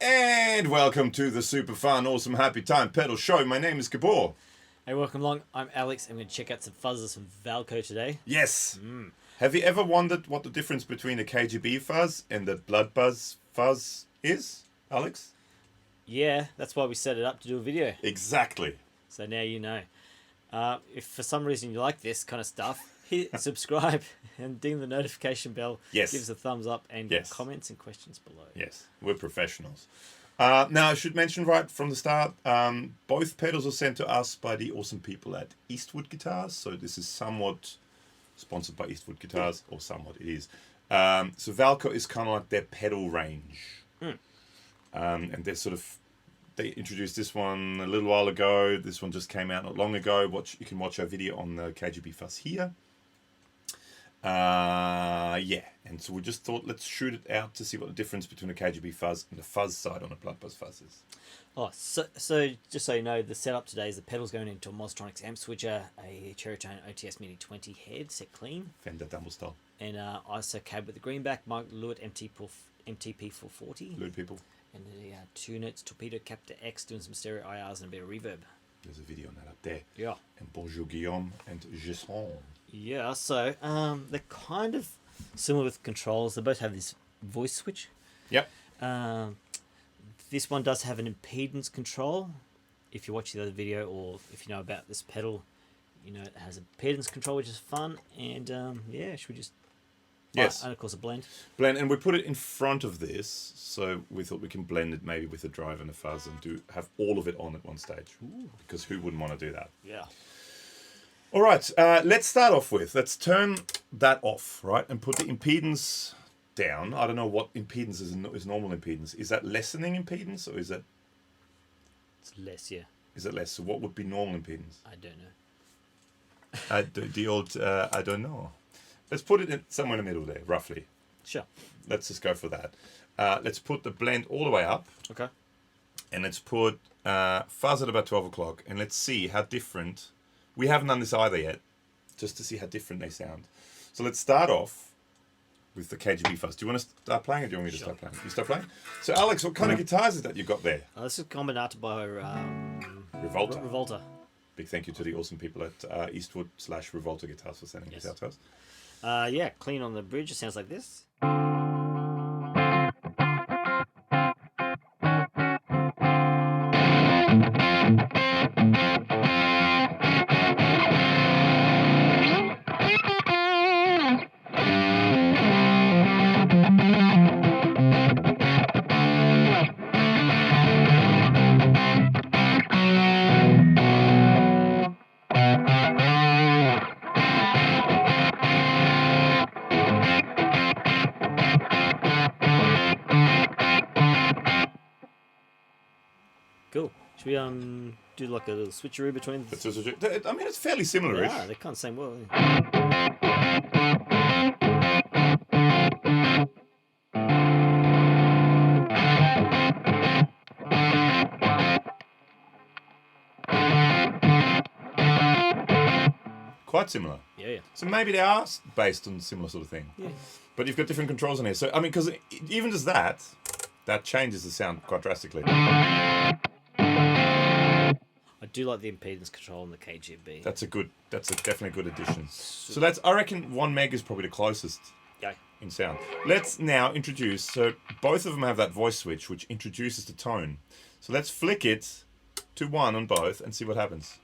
And welcome to the super fun, awesome, happy time pedal show. My name is Gabor. Hey, welcome along. I'm Alex. I'm going to check out some fuzzes from Valco today. Yes. Have you ever wondered what the difference between a KGB Fuzz and the Bloodbuzz Fuzz is, Alex? Yeah, that's why we set it up to do a video. Exactly. So now you know. If for some reason you like this kind of stuff, hit subscribe and ding the notification bell. Yes. Give us a thumbs up and Yes. comments and questions below. Yes, we're professionals. Now, I should mention right from the start, both pedals are sent to us by the awesome people at Eastwood Guitars. So this is somewhat sponsored by Eastwood Guitars, or somewhat it is. So Valco is kind of like their pedal range. And they introduced this one a little while ago. This one just came out not long ago. You can watch our video on the KGB Fuzz here. And so we just thought let's shoot it out to see what the difference between a KGB Fuzz and the Fuzz side on a Bloodbuzz Fuzz is. Oh, so just so you know, the setup today is the pedals going into a Mozztronics Amp Switcher, a Cherry Tone OTS Mini 20 head, set clean. Fender Dumble style. And ISO cab with the greenback, LEWITT MTP440. Lewd people. And the two notes, Torpedo, Captor X, doing some stereo IRs and a bit of reverb. There's a video on that up there. Yeah. And bonjour Guillaume and Jason. Yeah, so they're kind of similar with controls. They both have this voice switch. Yep. This one does have an impedance control. If you watch the other video or if you know about this pedal, you know it has a impedance control, which is fun. And yeah, should we just... Yes. And of course a blend. Blend, and we put it in front of this, so we thought we can blend it maybe with a drive and a fuzz and have all of it on at one stage. Ooh. Because who wouldn't want to do that? Yeah. All right, let's start off with, let's turn that off, right, and put the impedance down. I don't know what impedance is normal impedance. Is that lessening impedance, or is that... It's less, yeah. Is it less? So what would be normal impedance? I don't know. The old, I don't know. Let's put it somewhere in the middle there, roughly. Sure. Let's just go for that. Let's put the blend all the way up. Okay. And let's put fuzz at about 12 o'clock, and let's see how different... We haven't done this either yet, just to see how different they sound. So let's start off with the KGB Fuzz. Do you want to start playing, or do you want me to start playing? You start playing? So Alex, what kind of guitars is that you got there? This is Combinata by Rivolta. Rivolta. Big thank you to the awesome people at Eastwood/Rivolta Guitars for sending this out to us. Yeah, clean on the bridge. It sounds like this. Cool. Should we do like a little switcheroo between? I mean, it's fairly similar-ish. Yeah, they're kind of same well. Quite similar. Yeah. So maybe they are based on similar sort of thing. Yeah. But you've got different controls in here. So, I mean, because even just that changes the sound quite drastically. I do like the impedance control on the KGB. That's definitely a good addition. So I reckon 1 meg is probably the closest in sound. Let's now introduce, so both of them have that voice switch, which introduces the tone. So let's flick it to 1 on both and see what happens.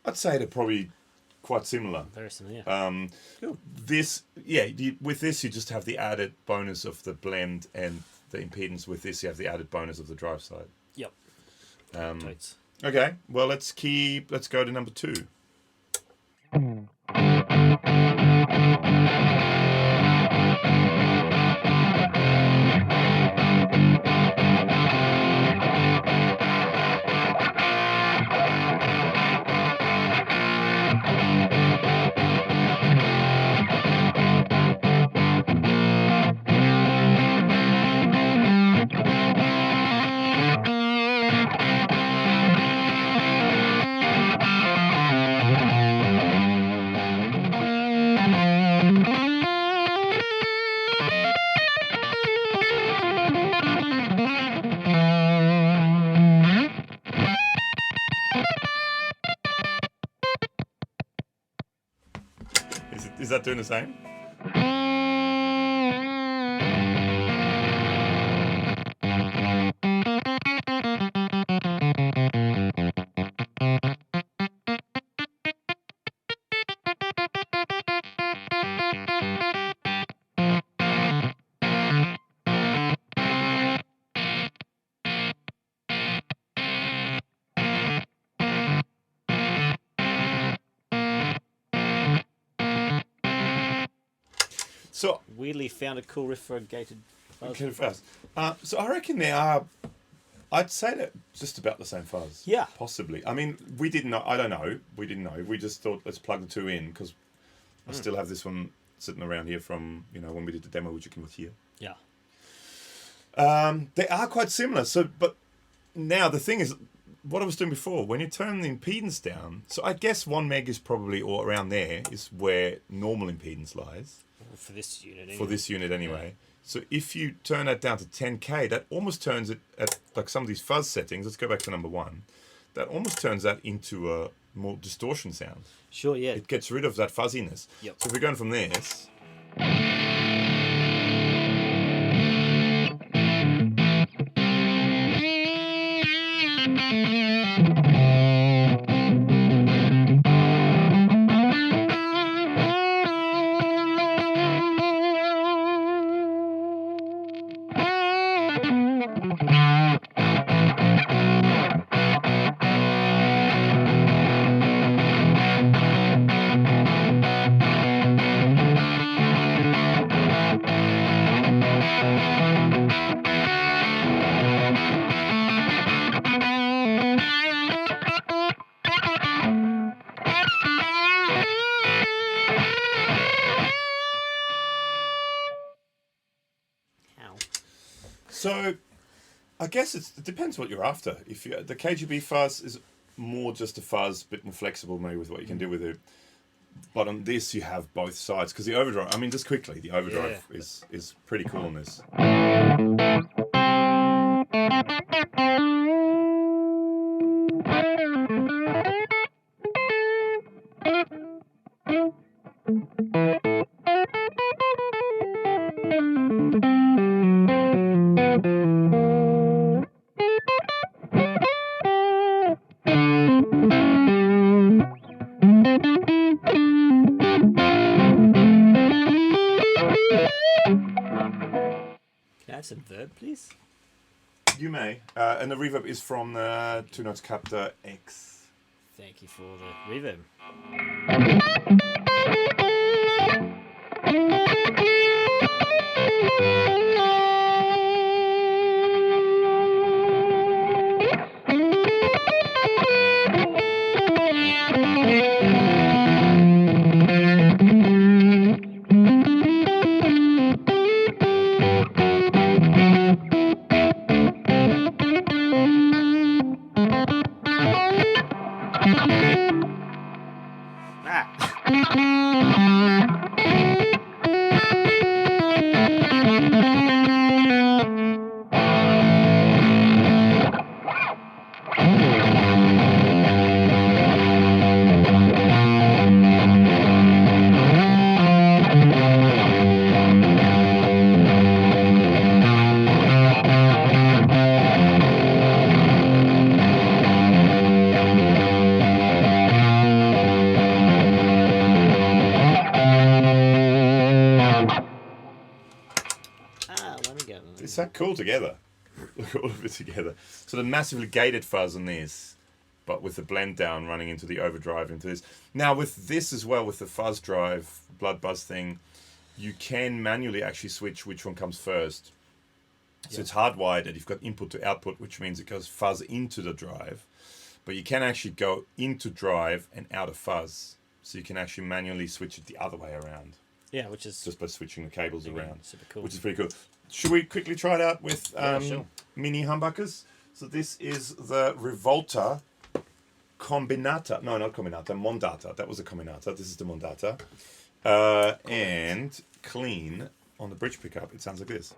I'd say they're probably quite similar. Very similar, yeah. Cool. With this you just have the added bonus of the blend and the impedance. With this you have the added bonus of the drive side. Yep. Okay, well let's go to number 2. start doing the same? So Weirdly found a cool riff for a gated fuzz. okay, fuzz. So I reckon they are. I'd say that just about the same fuzz. Yeah. Possibly. I mean, we didn't know. I don't know. We didn't know. We just thought let's plug the two in because I still have this one sitting around here from when we did the demo, which you can hear. Yeah. They are quite similar. So, but now the thing is, what I was doing before, when you turn the impedance down, so I guess 1 meg is probably, or around there, is where normal impedance lies. For this unit anyway. For this unit anyway. So if you turn that down to 10k, that almost turns it at like some of these fuzz settings. Let's go back to number 1. That almost turns that into a more distortion sound. Sure, yeah. It gets rid of that fuzziness. Yep. So if we're going from this. So, I guess it depends what you're after. If you, the KGB Fuzz is more just a fuzz, a bit more flexible maybe with what you can do with it. But on this, you have both sides because the overdrive. I mean, just quickly, the overdrive is pretty cool on this. Some verb, please. You may. And the reverb is from the 2 Notes Captor X. Thank you for the reverb. It's that cool together. Look at all of it together. So the massively gated fuzz on this, but with the blend down running into the overdrive into this. Now with this as well, with the fuzz drive, Bloodbuzz thing, you can manually actually switch which one comes first. So it's hardwired and you've got input to output, which means it goes fuzz into the drive. But you can actually go into drive and out of fuzz. So you can actually manually switch it the other way around. Yeah, which is just by switching the cables around. Super cool. Which is pretty cool. Should we quickly try it out with sure. mini humbuckers? So this is the Rivolta Combinata. No, not Combinata. Mondata. That was a Combinata. This is the Mondata. And clean on the bridge pickup. It sounds like this.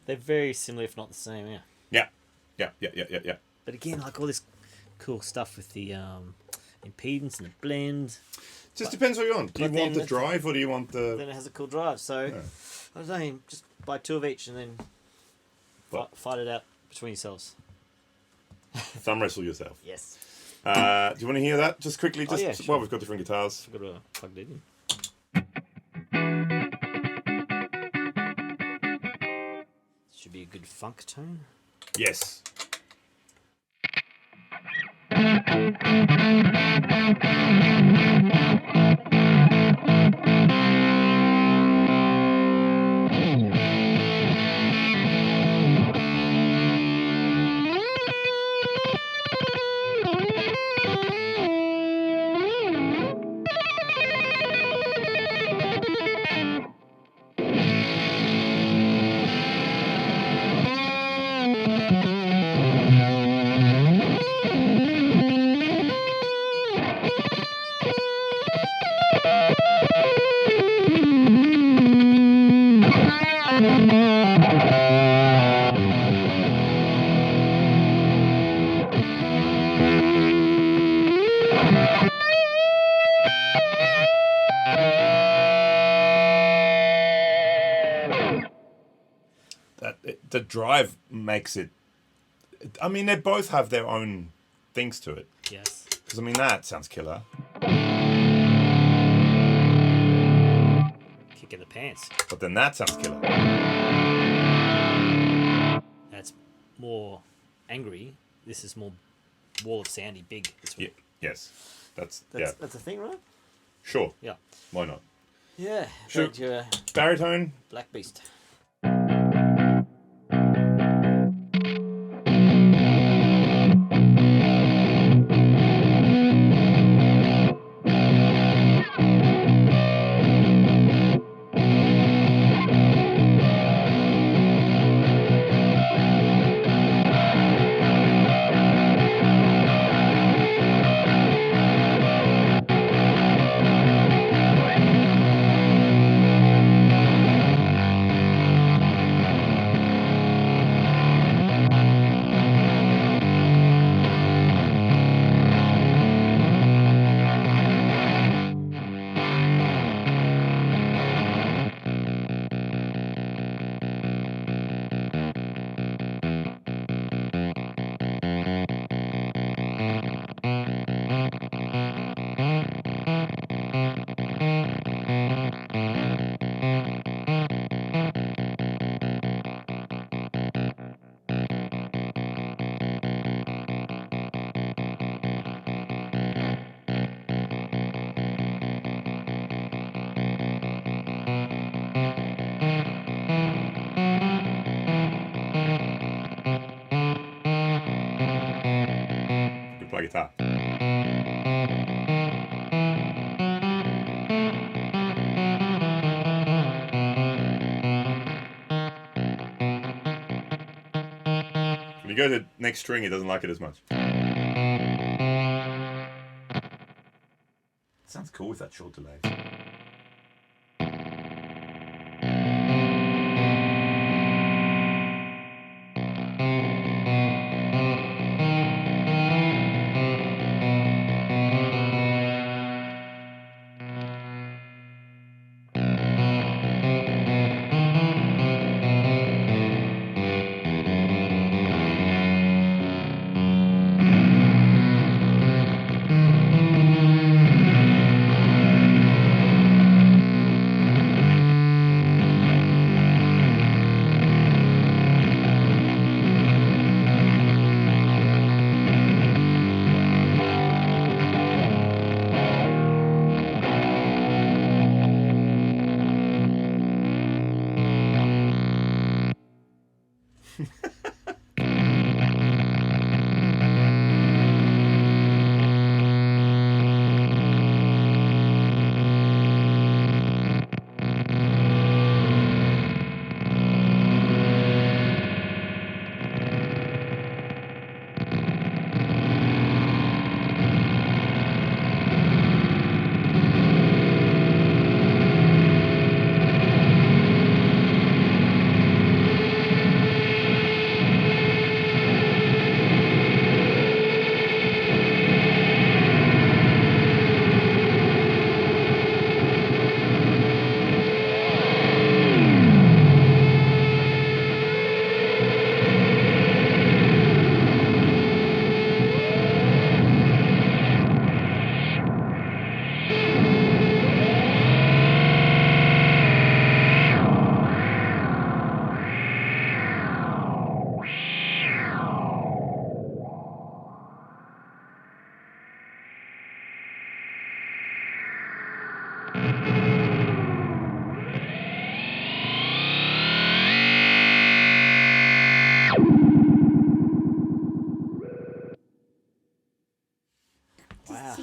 They're very similar, if not the same, yeah. Yeah. But again, like all this cool stuff with the impedance and the blend. Just depends what you want. Do you but want then the drive or do you want the... Then it has a cool drive, so Yeah. I was saying, just buy 2 of each and then What? fight it out between yourselves. Thumb wrestle yourself. Yes. Do you want to hear that? Just quickly, just yeah, sure. well, we've got different guitars. I've got to plug it in. Should be a good funk tone. Yes. The drive makes it... I mean, they both have their own things to it. Yes. Because, I mean, that sounds killer. Kick in the pants. But then that sounds killer. That's more angry. This is more wall of soundy, big. This one. Yeah. Yes. That's That's a thing, right? Sure. Yeah. Why not? Yeah. Sure. But your Baritone. Black Beast. Good play guitar. When you go to the next string, he doesn't like it as much. Sounds cool with that short delay.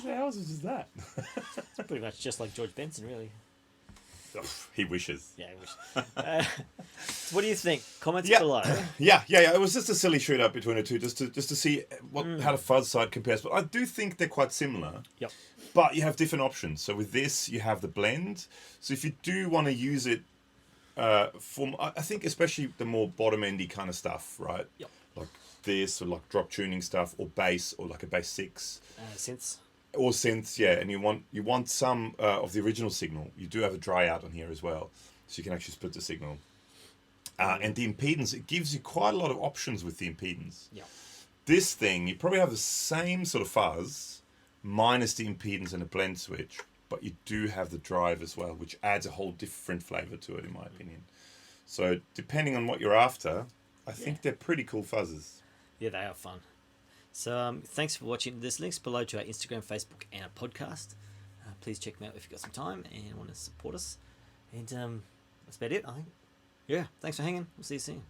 the hell is that? It's pretty much just like George Benson, really. Oh, he wishes. Yeah, he wishes. So what do you think? Comments Yeah. below. Yeah. It was just a silly shoot up between the two, just to see how the fuzz side compares. But I do think they're quite similar. Yep. But you have different options. So with this, you have the blend. So if you do want to use it for, I think especially the more bottom-endy kind of stuff, right? Yep. Like this, or like drop tuning stuff, or bass, or like a bass 6. Synths. Or synths, yeah. And you want some of the original signal. You do have a dry out on here as well. So you can actually split the signal. And the impedance, it gives you quite a lot of options with the impedance. Yeah. This thing, you probably have the same sort of fuzz, minus the impedance and a blend switch, but you do have the drive as well, which adds a whole different flavour to it, in my opinion. So depending on what you're after, I think they're pretty cool fuzzes. Yeah, they are fun. So thanks for watching. There's links below to our Instagram, Facebook, and our podcast. Please check them out if you've got some time and want to support us. And that's about it, I think. Yeah, thanks for hanging. We'll see you soon.